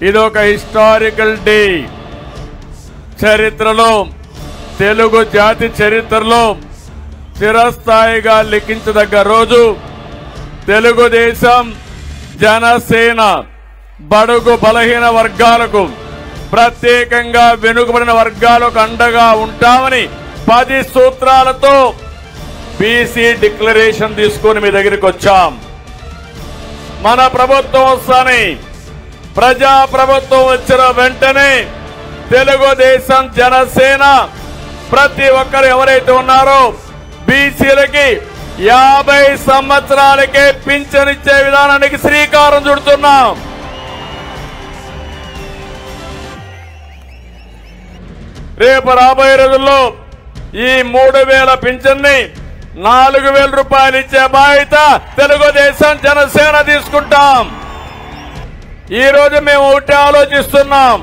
ఇదొక historical day. చరిత్రలో, తెలుగు జాతి చరిత్రలో చిరస్థాయిగా లిఖించదగ్గ రోజు. తెలుగుదేశం, జనసేన బడుగు బలహీన వర్గాలకు, ప్రత్యేకంగా వెనుకబడిన వర్గాలకు అండగా ఉంటామని 10 సూత్రాలతో బీసీ డిక్లరేషన్ తీసుకుని మీ దగ్గరికి వచ్చాం. మన ప్రభుత్వం వస్తాని, ప్రజా ప్రభుత్వం వచ్చిన వెంటనే తెలుగుదేశం, జనసేన ప్రతి ఒక్కరు ఎవరైతే ఉన్నారో బీసీలకి 50 సంవత్సరాలకే పింఛన్ ఇచ్చే విధానానికి శ్రీకారం చుడుతున్నాం. రేపు రాబోయే రోజుల్లో ఈ 3000 పింఛన్ని 4000 రూపాయలు ఇచ్చే బాధ్యత తెలుగుదేశం, జనసేన తీసుకుంటాం. ఈ రోజు మేము ఒకటి ఆలోచిస్తున్నాం.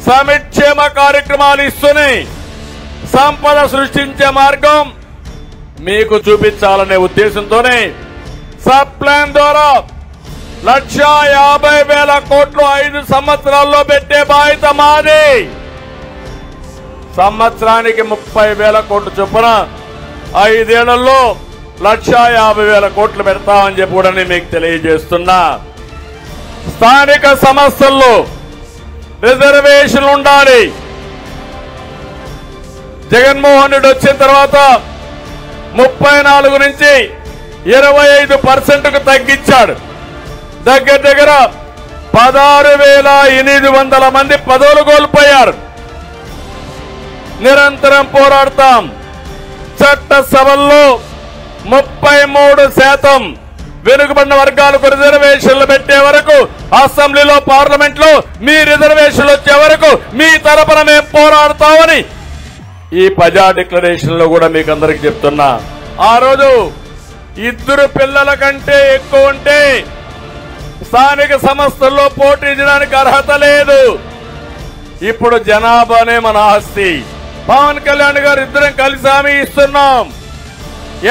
సంక్షేమ కార్యక్రమాలు ఇస్తూనే సంపద సృష్టించే మార్గం మీకు చూపించాలనే ఉద్దేశంతోనే సబ్ ప్లాన్ ద్వారా 1,50,000 కోట్లు 5 సంవత్సరాల్లో పెట్టే బాధ్యత మాది. సంవత్సరానికి 30,000 కోట్లు చొప్పున 5 ఏళ్లలో 1,50,000 కోట్లు పెడతామని చెప్పి కూడా మీకు తెలియజేస్తున్నా. స్థానిక సంస్థల్లో రిజర్వేషన్లు ఉండాలి. జగన్మోహన్ రెడ్డి వచ్చిన తర్వాత 34 నుంచి 25%కు తగ్గించాడు. దగ్గర 16,800 మంది పదవులు కోల్పోయారు. నిరంతరం పోరాడతాం. చట్టసభల్లో 33% వెనుకబడిన వర్గాలకు రిజర్వేషన్లు పెట్టే వరకు, అసెంబ్లీలో, పార్లమెంట్ లో మీ రిజర్వేషన్లు వచ్చే వరకు మీ తరపున మేము పోరాడతామని ఈ ప్రజా డిక్లరేషన్ లో కూడా మీకు అందరికి చెప్తున్నా. ఆ రోజు 2 పిల్లల కంటే ఎక్కువ ఉంటే స్థానిక సంస్థల్లో పోటీ చేయడానికి అర్హత లేదు. ఇప్పుడు జనాభానే మన ఆస్తి. పవన్ కళ్యాణ్ గారు ఇద్దరం కలిసి హామీ ఇస్తున్నాం.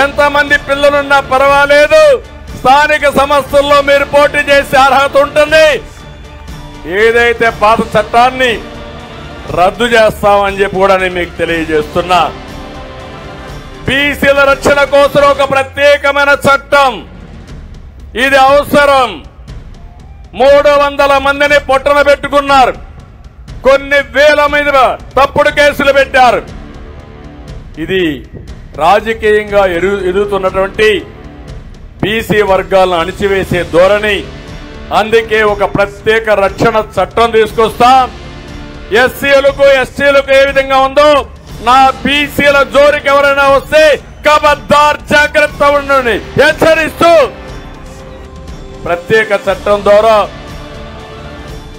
ఎంతమంది పిల్లలున్నా పర్వాలేదు, స్థానిక సంస్థల్లో మీరు పోటీ చేసే అర్హత ఉంటుంది. ఏదైతే పాత చట్టాన్ని రద్దు చేస్తామని చెప్పి కూడా నేను మీకు తెలియజేస్తున్నా. బీసీల రక్షణ కోసం ఒక ప్రత్యేకమైన చట్టం, ఇది అవసరం. 300 మందిని పొట్టన పెట్టుకున్నారు. కొన్ని వేల మీద తప్పుడు కేసులు పెట్టారు. ఇది రాజకీయంగా ఎదుగుతున్నటువంటి బీసీ వర్గాలను అణిచివేసే ధోరణి. అందుకే ఒక ప్రత్యేక రక్షణ చట్టం తీసుకొస్తాం. ఎస్సీలకు, ఎస్టీలకు ఏ విధంగా ఉందో నా బీసీల జోరికి ఎవరైనా వస్తే ఖబర్దార్ జాగ్రత్త ఉండండి హెచ్చరిస్తూ ప్రత్యేక చట్టం ద్వారా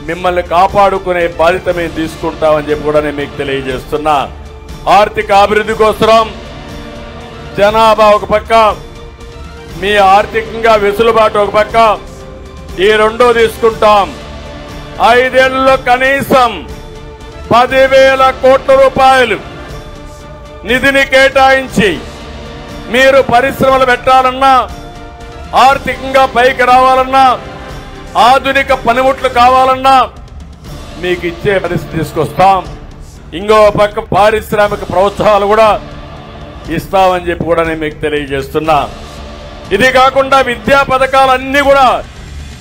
మిమ్మల్ని కాపాడుకునే బాధ్యత మేము తీసుకుంటామని చెప్పి కూడా నేను మీకు తెలియజేస్తున్నా. ఆర్థిక అభివృద్ధి కోసం జనాభా ఒక పక్క, మీ ఆర్థికంగా వెసులుబాటు ఒక పక్క, ఈ 2 తీసుకుంటాం. 5 ఏళ్లలో కనీసం 10,000 కోట్ల రూపాయలు నిధిని కేటాయించి మీరు పరిశ్రమలు పెట్టాలన్నా, ఆర్థికంగా పైకి రావాలన్నా, ఆధునిక పనిముట్లు కావాలన్నా మీకు ఇచ్చే పరిస్థితి తీసుకొస్తాం. ఇంకో పక్క పారిశ్రామిక ప్రోత్సాహాలు కూడా ఇస్తామని చెప్పి కూడా నేను మీకు తెలియజేస్తున్నా. ఇది కాకుండా విద్యా పథకాలన్నీ కూడా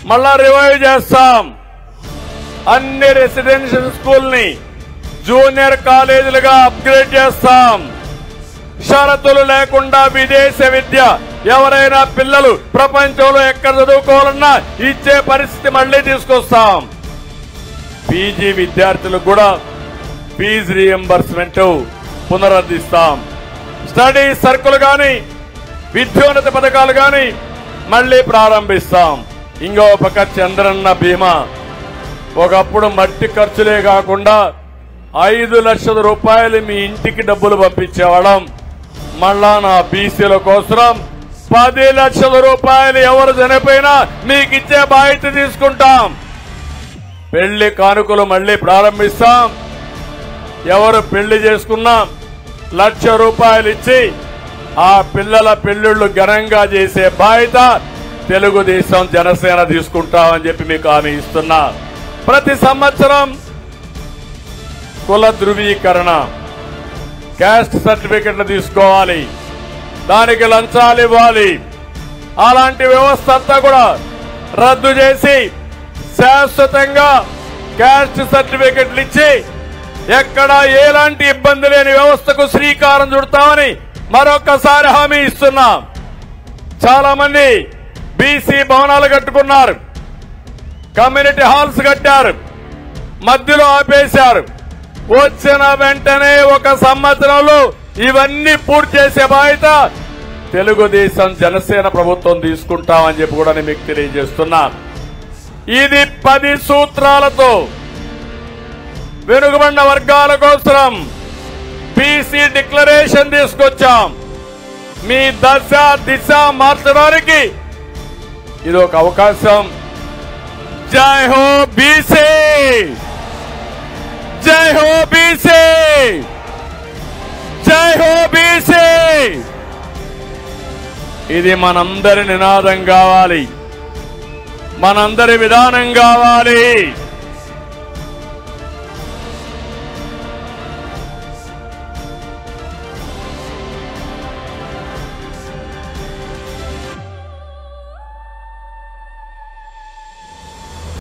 మళ్ళా రివైవ్ చేస్తాం. అన్ని రెసిడెన్షియల్ స్కూల్ని జూనియర్ కాలేజీలుగా అప్గ్రేడ్ చేస్తాం. షరతులు లేకుండా విదేశ విద్య ఎవరైనా పిల్లలు ప్రపంచంలో ఎక్కడ చదువుకోవాలన్నా ఇచ్చే పరిస్థితి మళ్లీ తీసుకొస్తాం. పీజీ విద్యార్థులకు కూడా ఫీజు రీఎంబర్స్మెంట్ పునరుద్ధరిస్తాం. స్టడీ సర్కిల్ గాని, విద్యోన్నత పథకాలు గాని మళ్లీ ప్రారంభిస్తాం. ఇంకో పక్క చంద్రన్న బీమా, ఒకప్పుడు మట్టి ఖర్చులే కాకుండా 5 లక్షల రూపాయలు మీ ఇంటికి డబ్బులు పంపించేవాళ్ళం. మళ్ళా నా బీసీల కోసం 10 లక్షల రూపాయలు ఎవరు చనిపోయినా మీకు ఇచ్చే బాధ్యత తీసుకుంటాం. పెళ్లి కానుకలు మళ్లీ ప్రారంభిస్తాం. ఎవరు పెళ్లి చేసుకున్నా 1,00,000 రూపాయలు ఇచ్చి ఆ పిల్లల పెళ్లిళ్లు ఘనంగా చేసే బాధ్యత తెలుగుదేశం, జనసేన తీసుకుంటామని చెప్పి మీకు హామీ ఇస్తున్నా. ప్రతి సంవత్సరం కుల ధృవీకరణ క్యాస్ట్ సర్టిఫికెట్లు తీసుకోవాలి, దానికి లంచాలు ఇవ్వాలి. అలాంటి వ్యవస్థ అంతా కూడా రద్దు చేసి శాశ్వతంగా క్యాస్ట్ సర్టిఫికెట్లు ఇచ్చి ఎక్కడ ఎలాంటి ఇబ్బంది లేని వ్యవస్థకు శ్రీకారం చుడతామని మరొకసారి హామీ ఇస్తున్నాం. చాలా మంది బీసీ భవనాలు కట్టుకున్నారు, కమ్యూనిటీ హాల్స్ కట్టారు, మధ్యలో ఆపేశారు. వచ్చిన వెంటనే 1 సంవత్సరంలో ఇవన్నీ పూర్తి చేసే బాధ్యత తెలుగుదేశం జనసేన ప్రభుత్వం తీసుకుంటామని చెప్పి కూడా నేను మీకు తెలియజేస్తున్నా. ఇది 10 సూత్రాలతో వెనుకబడిన వర్గాల కోసం బీసీ డిక్లరేషన్ తీసుకొచ్చాం. మీ దశ దిశ మార్చడానికి ఇది ఒక అవకాశం. జై హో బీసీ, జై హో బీసీ, జై హో బీసీ. ఇది మనందరి నినాదం కావాలి, మనందరి విధానం కావాలి.